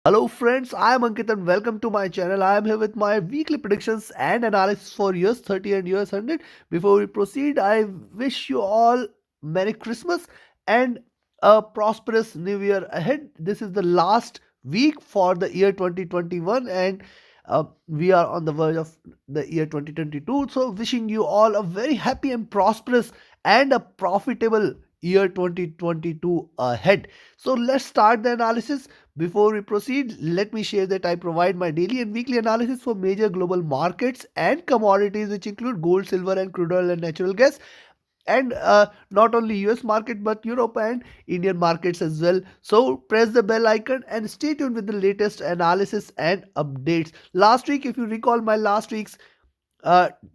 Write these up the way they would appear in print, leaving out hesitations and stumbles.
Hello friends, I am Ankit and welcome to my channel. I am here with my weekly predictions and analysis for US 30 and US 100. Before we proceed, I wish you all Merry Christmas and a prosperous New Year ahead. This is the last week for the year 2021 and we are on the verge of the year 2022. So wishing you all a very happy and prosperous and a profitable year 2022 ahead. So let's start the analysis. Before we proceed, let me share that I provide my daily and weekly analysis for major global markets and commodities, which include gold, silver, and crude oil and natural gas, and not only US market but Europe and Indian markets as well. So press the bell icon and stay tuned with the latest analysis and updates. Last week, if you recall my last week's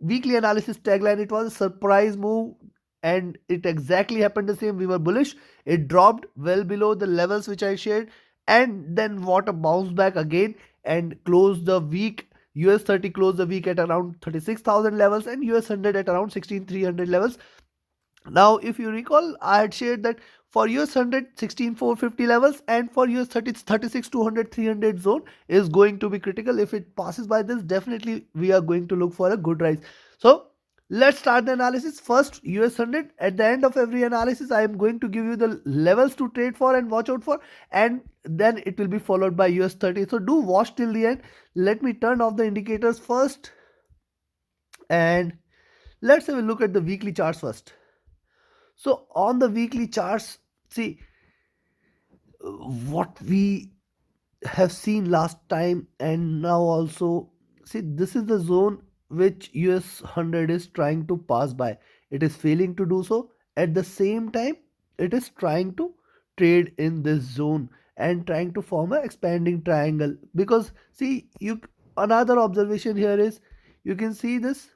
weekly analysis tagline, it was a surprise move, and it exactly happened the same. We were bullish, it dropped well below the levels which I shared, and then what a bounce back again and closed the week. US 30 closed the week at around 36,000 levels and US 100 at around 16,300 levels. Now, if you recall, I had shared that for US 100, 16,450 levels, and for US 30, 36, 200, 300 zone is going to be critical. If it passes by this, definitely we are going to look for a good rise. So, let's start the analysis. First, US 100. At the end of every analysis, I am going to give you the levels to trade for and watch out for, and then it will be followed by US 30. So, do watch till the end. Let me turn off the indicators first, and let's have a look at the weekly charts first. So on the weekly charts, see what we have seen last time and now also. See, this is the zone which US 100 is trying to pass by. It is failing to do so. At the same time, it is trying to trade in this zone and trying to form a expanding triangle. Because see, you another observation here is you can see this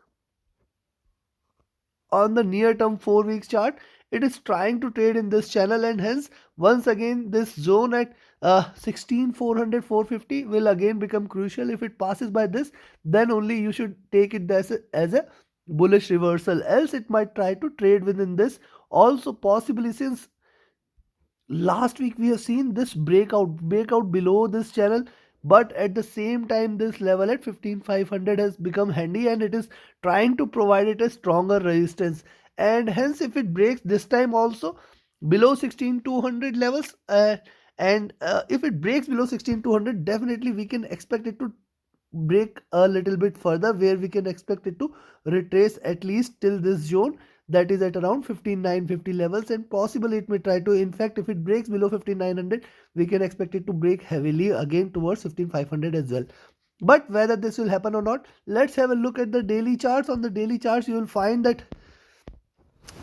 on the near term 4 weeks chart. It is trying to trade in this channel, and hence once again this zone at 16,400 450 will again become crucial. If it passes by this, then only you should take it as a bullish reversal, else it might try to trade within this also, possibly, since last week we have seen this breakout below this channel, but at the same time this level at 15,500 has become handy and it is trying to provide it a stronger resistance, and hence if it breaks this time also below 16,200 levels, and if it breaks below 16,200, definitely we can expect it to break a little bit further, where we can expect it to retrace at least till this zone, that is at around 15,950 levels, and possibly it may try to, in fact, if it breaks below 15,900, we can expect it to break heavily again towards 15,500 as well. But whether this will happen or not, let's have a look at the daily charts. On the daily charts, you will find that,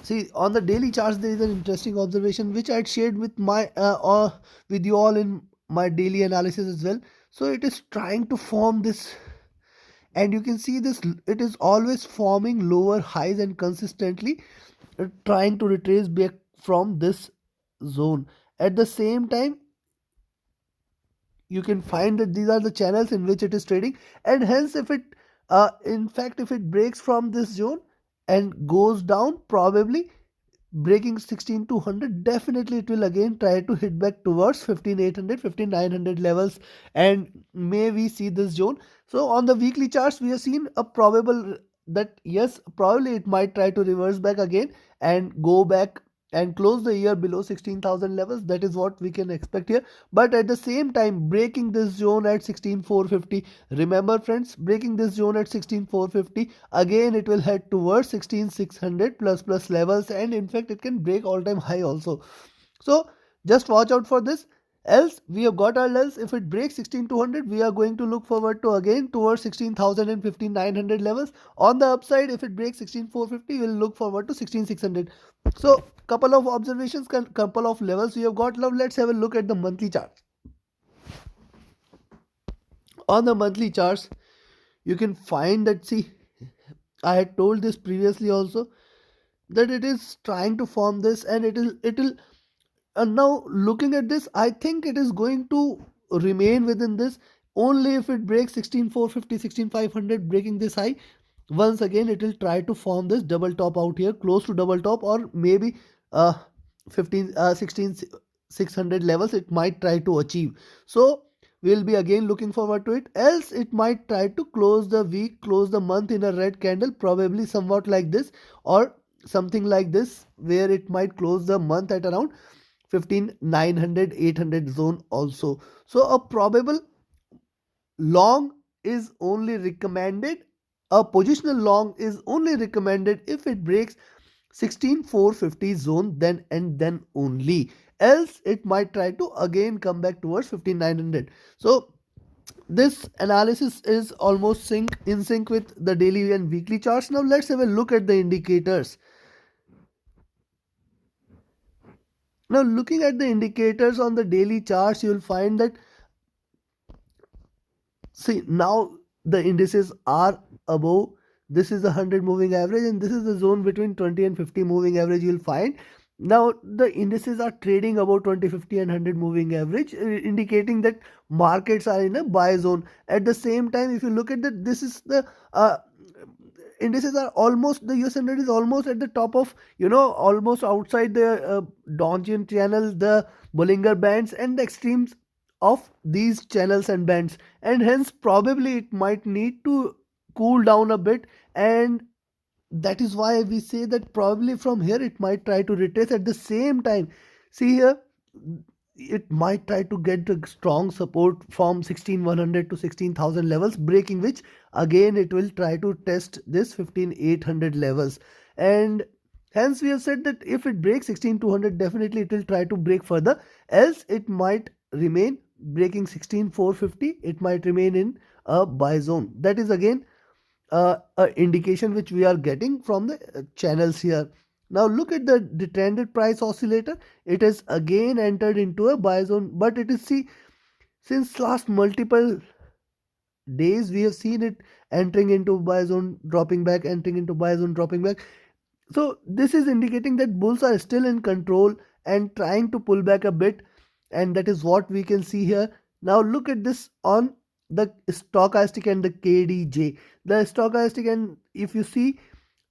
see, on the daily charts there is an interesting observation which I had shared with my with you all in my daily analysis as well. So it is trying to form this, and you can see this, it is always forming lower highs and consistently trying to retrace back from this zone. At the same time, you can find that these are the channels in which it is trading, and hence if it in fact if it breaks from this zone and goes down, probably breaking 16,200, definitely it will again try to hit back towards 15,800 15,900 levels, and may we see this zone. So on the weekly charts we have seen a probable that yes, probably it might try to reverse back again and go back and close the year below 16,000 levels. That is what we can expect here, but at the same time breaking this zone at 16,450. Remember friends, breaking this zone at 16,450, again it will head towards 16,600 plus levels, and in fact it can break all time high also. So just watch out for this. Else we have got our levels. If it breaks 16,200, we are going to look forward to again towards 16,000 and 15,900 levels. On the upside, if it breaks 16,450, we'll look forward to 16,600. So couple of observations, couple of levels we have got. Now let's have a look at the monthly chart. On the monthly charts, you can find that, see, I had told this previously also, that it is trying to form this, and it will now looking at this, I think it is going to remain within this only if it breaks 16,450 16,500, breaking this high. Once again it will try to form this double top out here, close to double top, or maybe 15 16,600 levels it might try to achieve. So we'll be again looking forward to it. Else it might try to close the week, close the month in a red candle, probably somewhat like this, or something like this, where it might close the month at around 15900 800 zone also. So a probable long is only recommended, a positional long is only recommended if it breaks 16450 zone, then and then only. Else it might try to again come back towards 15900. So this analysis is almost in sync with the daily and weekly charts. Now let's have a look at the indicators. Now looking at the indicators on the daily charts, you will find that, see, now the indices are above. This is the 100 moving average, and this is the zone between 20 and 50 moving average. You'll find now the indices are trading above 20, 50 and 100 moving average, indicating that markets are in a buy zone. At the same time, if you look at that, this is the indices are almost, the US 100 is almost at the top of, almost outside the Donchian channel, the Bollinger Bands and the extremes of these channels and bands, and hence probably it might need to cool down a bit. And that is why we say that probably from here it might try to retrace. At the same time, see here, it might try to get the strong support from 16100 to 16000 levels, breaking which again it will try to test this 15800 levels. And hence we have said that if it breaks 16200, definitely it will try to break further. Else it might remain breaking 16450, it might remain in a buy zone. That is again a indication which we are getting from the channels here. Now look at the trended price oscillator. It has again entered into a buy zone, but it is, see, since last multiple days we have seen it entering into buy zone, dropping back, entering into buy zone, dropping back. So this is indicating that bulls are still in control and trying to pull back a bit, and that is what we can see here. Now look at this on the stochastic and the KDJ. The stochastic, and if you see,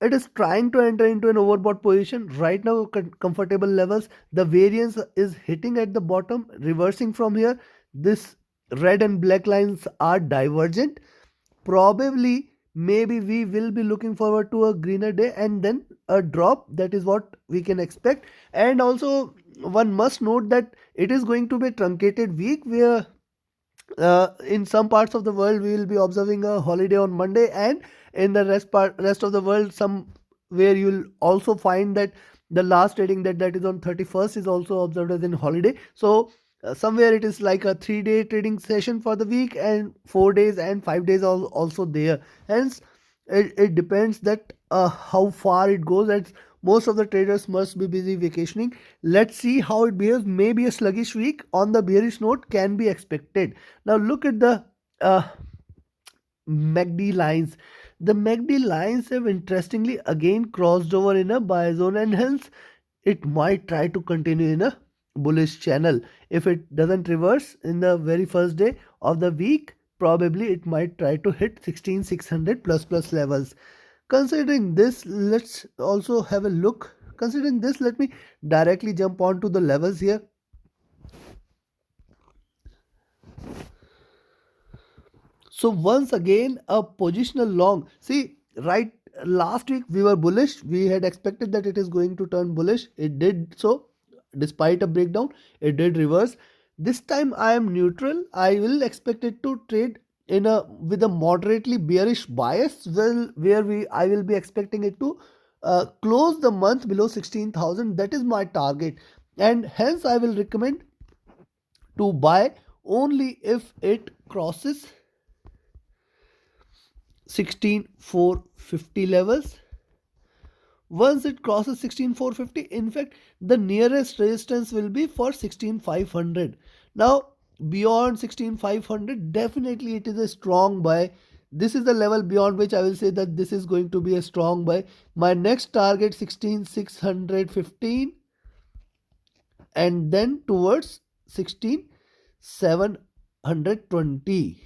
it is trying to enter into an overbought position right now, comfortable levels. The variance is hitting at the bottom, reversing from here. This red and black lines are divergent. Probably maybe we will be looking forward to a greener day and then a drop. That is what we can expect. And also one must note that it is going to be a truncated week, where in some parts of the world we will be observing a holiday on Monday, and in the rest of the world, some where you'll also find that the last trading that is on 31st is also observed as in holiday. So somewhere it is like a 3-day trading session for the week, and 4 days and 5 days also there. Hence it depends that how far it goes, and most of the traders must be busy vacationing. Let's see how it behaves. Maybe a sluggish week on the bearish note can be expected. Now look at the MACD lines. The MACD lines have interestingly again crossed over in a buy zone, and hence it might try to continue in a bullish channel. If it doesn't reverse in the very first day of the week, probably it might try to hit 16600 plus levels. Considering this, let's also have a look. Considering this, let me directly jump on to the levels here. So once again, a positional long. See, right, last week we were bullish. We had expected that it is going to turn bullish. It did so. Despite a breakdown, it did reverse. This time I am neutral. I will expect it to trade in a with a moderately bearish bias. Well, where I will be expecting it to close the month below 16,000. That is my target, and hence I will recommend to buy only if it crosses 16450 levels. Once it crosses 16450, in fact the nearest resistance will be for 16500. Now beyond 16500, definitely it is a strong buy. This is the level beyond which I will say that this is going to be a strong buy. My next target 16615, and then towards 16720.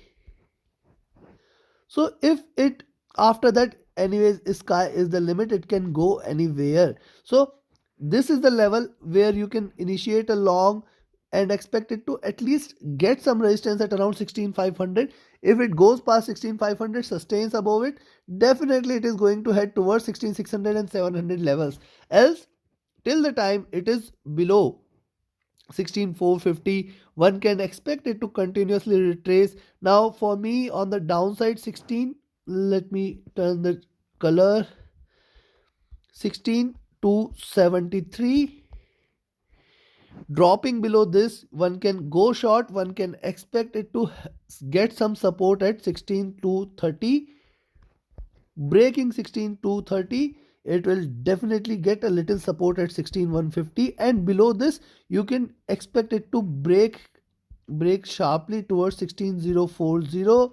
So if it, after that, anyways, sky is the limit, it can go anywhere. So this is the level where you can initiate a long, and expect it to at least get some resistance at around 16500. If it goes past 16500, sustains above it, definitely it is going to head towards 16600 and 700 levels. Else, till the time it is below 16450, one can expect it to continuously retrace. Now for me on the downside, 16, let me turn the color, 16 to 73, dropping below this, one can go short, one can expect it to get some support at 16 to 30. Breaking 16 to 30, it will definitely get a little support at 16150, and below this you can expect it to break sharply towards 16040,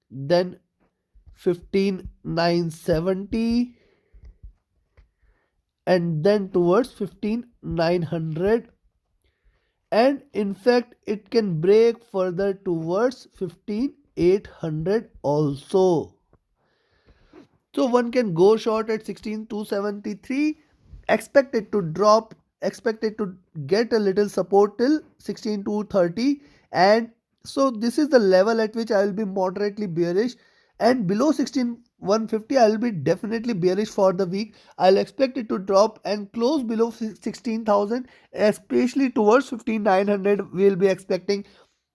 then 15970, and then towards 15900, and in fact it can break further towards 15800 also. So one can go short at 16273, expect it to drop, expect it to get a little support till 16230, and so this is the level at which I will be moderately bearish, and below 16150 I will be definitely bearish for the week. I'll expect it to drop and close below 16000, especially towards 15900 we will be expecting.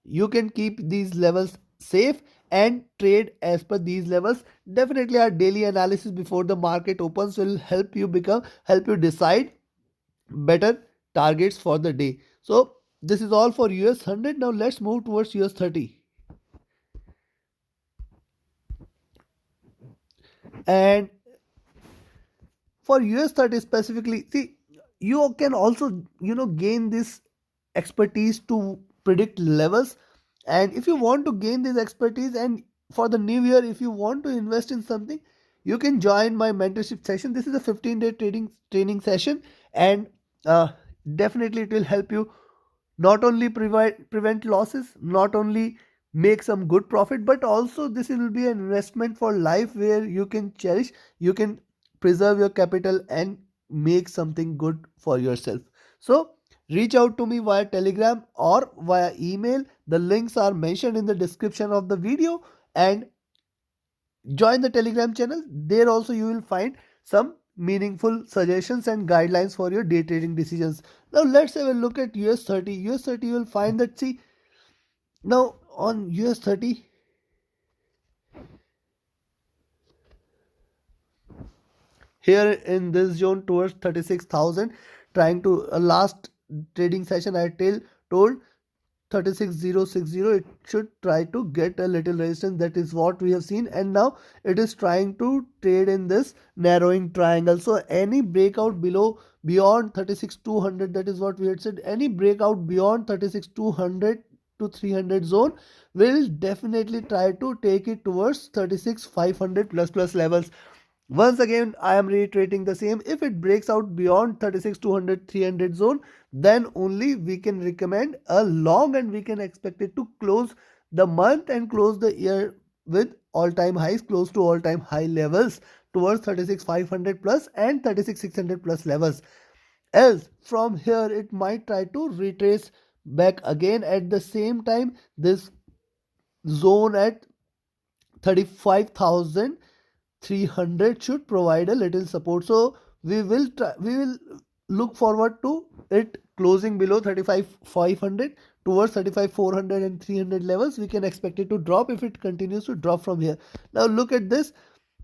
You can keep these levels safe and trade as per these levels. Definitely our daily analysis before the market opens will help you decide better targets for the day. So this is all for US 100. Now let's move towards US 30. And for US 30 specifically, see, you can also gain this expertise to predict levels. And if you want to gain this expertise, and for the new year if you want to invest in something, you can join my mentorship session. This is a 15-day training session, and uh, definitely it will help you not only prevent losses, not only make some good profit, but also this will be an investment for life where you can cherish, you can preserve your capital and make something good for yourself. So reach out to me via Telegram or via email. The links are mentioned in the description of the video, and join the Telegram channel. There also you will find some meaningful suggestions and guidelines for your day trading decisions. Now let's have a look at US 30. US 30, you will find that, see, now on US 30, here in this zone towards 36,000, trying to last trading session I told 36060, it should try to get a little resistance. That is what we have seen, and now it is trying to trade in this narrowing triangle. So any breakout beyond 36200, that is what we had said, any breakout beyond 36200 to 300 zone will definitely try to take it towards 36500 plus levels. Once again, I am reiterating the same. If it breaks out beyond 36200 300 zone, then only we can recommend a long, and we can expect it to close the month and close the year with all-time highs, close to all-time high levels towards 36500 plus and 36600 plus levels. Else, from here, it might try to retrace back again. At the same time, this zone at 35,300 should provide a little support. So we will look forward to it closing below 35,500 towards 35,400 and 300 levels. We can expect it to drop if it continues to drop from here. Now look at this.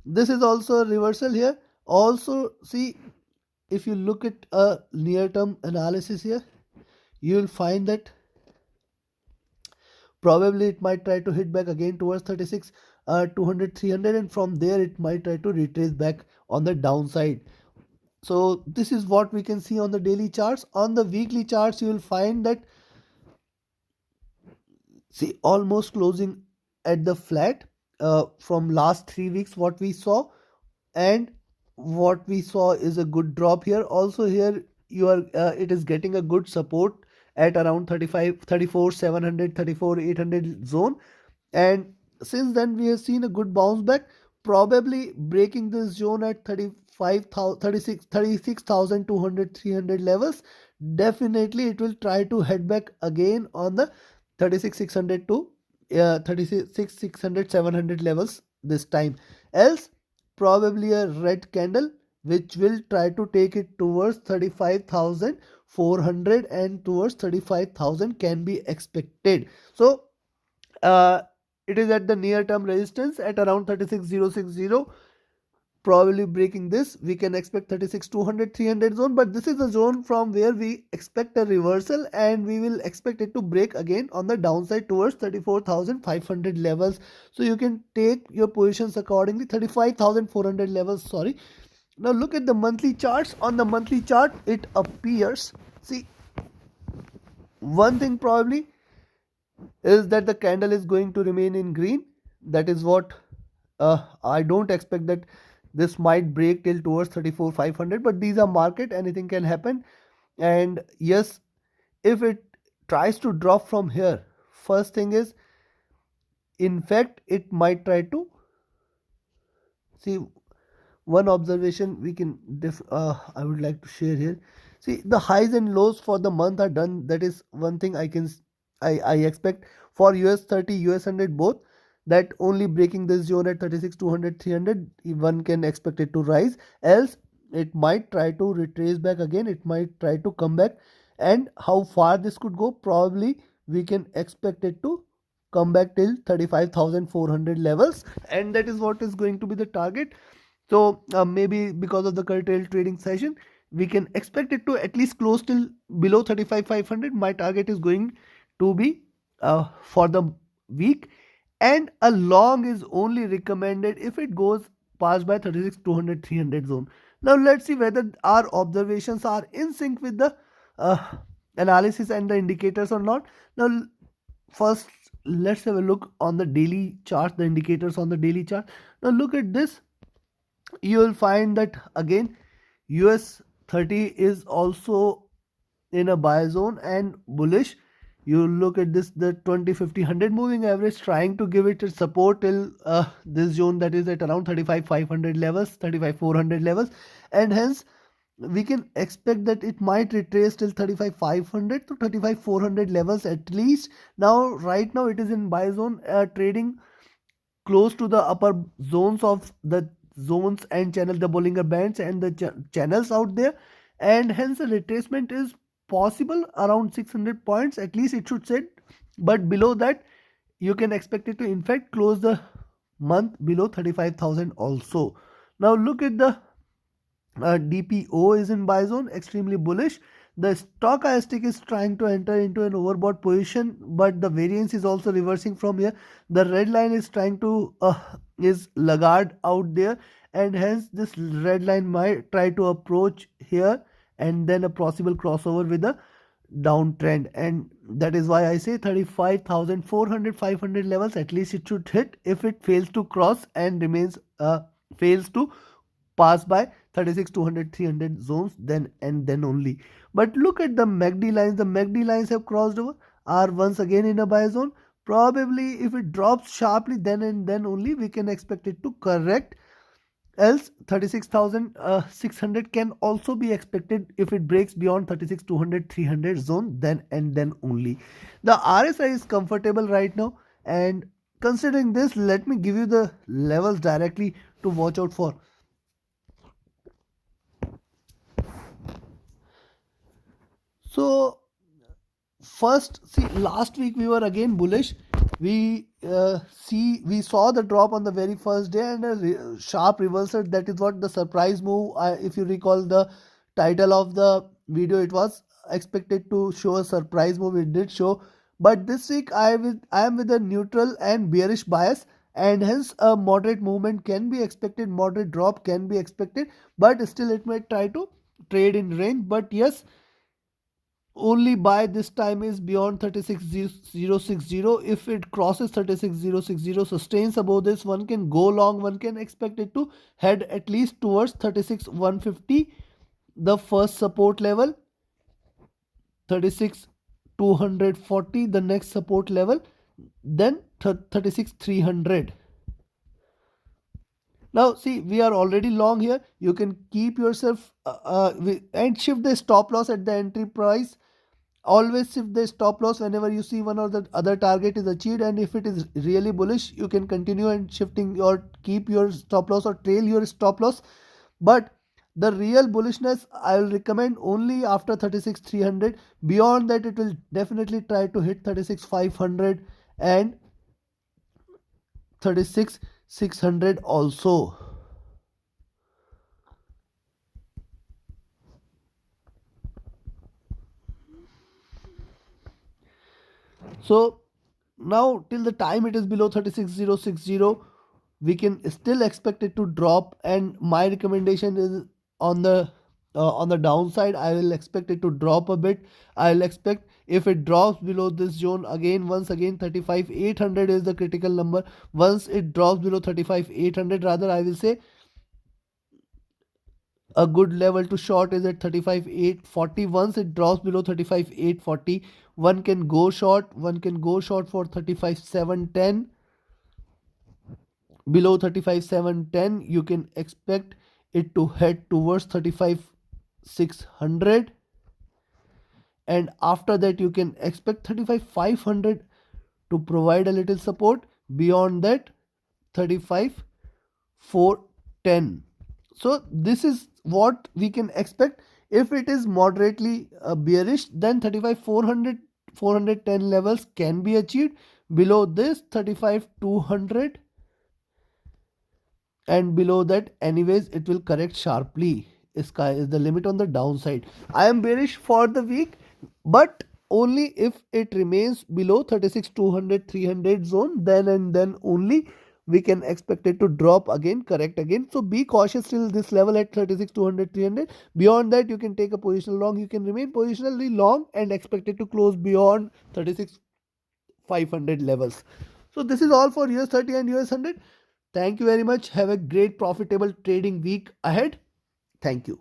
This is also a reversal here. Also, see, if you look at a near term analysis here, you will find that probably it might try to hit back again towards 36 200 300, and from there it might try to retrace back on the downside. So this is what we can see on the daily charts. On the weekly charts, you will find that, see, almost closing at the flat from last 3 weeks what we saw, and what we saw is a good drop here. Also here you are it is getting a good support at around 35 34 700 34 800 zone, and since then we have seen a good bounce back, probably breaking this zone at 35,000 36,200 300 levels. definitely it will try to head back again on the 36,600 to 36,600 700 levels this time. Else probably a red candle which will try to take it towards 35,400 and towards 35,000 can be expected. So uh, it is at the near term resistance at around 36,060, probably breaking this. We can expect 36,200 300 zone, but this is a zone from where we expect a reversal and we will expect it to break again on the downside towards 34,500 levels. So you can take your positions accordingly. 35,400 levels, sorry. Now look at the monthly charts. On the monthly chart it appears, see, one thing probably is that the candle is going to remain in green. That is what I don't expect that this might break till towards 34,500, but these are market, anything can happen. And yes, if it tries to drop from here, first thing is, in fact, it might try to see, one observation we can I would like to share here. See, the highs and lows for the month are done. That is one thing I expect for US 30 US 100 both, that only breaking this zone at 36 200 300 one can expect it to rise. Else it might try to retrace back again, it might try to come back. And how far this could go, probably we can expect it to come back till 35,400 levels, and that is what is going to be the target. So maybe because of the curtailed trading session, we can expect it to at least close till below 35,500. My target is going to be for the week, and a long is only recommended if it goes past by 36 200 300 zone. Now let's see whether our observations are in sync with the uh, analysis and the indicators or not. Now first let's have a look on the daily chart, the indicators on the daily chart. Now look at this, you will find that again US 30 is also in a buy zone and bullish. You look at this, the 20 50 100 moving average trying to give it a support till this zone, that is at around 35,500 levels, 35,400 levels, and hence we can expect that it might retrace till 35,500 to 35,400 levels at least. Now right now it is in buy zone, trading close to the upper zones of the zones and channel, the Bollinger Bands and the channels out there, and hence a retracement is possible around 600 points at least it should set, but below that you can expect it to in fact close the month below 35,000 also. Now look at the DPO is in buy zone, extremely bullish. The stochastic is trying to enter into an overbought position, but the variance is also reversing from here. The red line is trying to is laggard out there, and hence this red line might try to approach here, and then a possible crossover with a downtrend, and that is why I say 35,400 500 levels at least it should hit. If it fails to cross and remains fails to pass by 36 200 300 zones, then and then only. But look at the MACD lines, the MACD lines have crossed over, are once again in a buy zone. Probably if it drops sharply, then and then only we can expect it to correct. Else 36,600 can also be expected if it breaks beyond 36 200 300 zone, then and then only. The RSI is comfortable right now, and considering this, let me give you the levels directly to watch out for. So first, see, last week we were again bullish. We saw the drop on the very first day and a sharp reversal. That is what the surprise move. If you recall the title of the video, it was expected to show a surprise move. It did show, but this week I am with a neutral and bearish bias, and hence a moderate movement can be expected. Moderate drop can be expected, but still it may try to trade in range. But yes, only buy this time is beyond 36,060. If it crosses 36,060, sustains above this, one can go long, one can expect it to head at least towards 36,150, the first support level, 36,240 the next support level, then 36,300. Now see, we are already long here. You can keep yourself and shift the stop loss at the entry price. Always shift the stop loss whenever you see one or the other target is achieved, and if it is really bullish, you can continue and shifting or keep your stop loss or trail your stop loss. But the real bullishness I will recommend only after 36,300. Beyond that, it will definitely try to hit 36,500 and 36,600 also. So now till the time it is below 36,060, we can still expect it to drop, and my recommendation is on the downside. I will expect it to drop a bit. I'll expect if it drops below this zone again, once again 35,800 is the critical number. Once it drops below 35,800, rather I will say, a good level to short is at 35,840. Once it drops below 35,840, one can go short. One can go short for 35,710. Below 35,710, you can expect it to head towards 35,600, and after that you can expect 35,500 to provide a little support. Beyond that, 35,410. So this is what we can expect. If it is moderately bearish, then 35,400 410 levels can be achieved. Below this, 35,200, and below that anyways it will correct sharply. Sky is the limit on the downside. I am bearish for the week, but only if it remains below 36,200 300 zone, then and then only we can expect it to drop again, correct again. So be cautious till this level at 36,200 300. Beyond that, you can take a positional long. You can remain positionally long and expect it to close beyond 36,500 levels. So this is all for US 30 and US 100. Thank you very much. Have a great profitable trading week ahead. Thank you.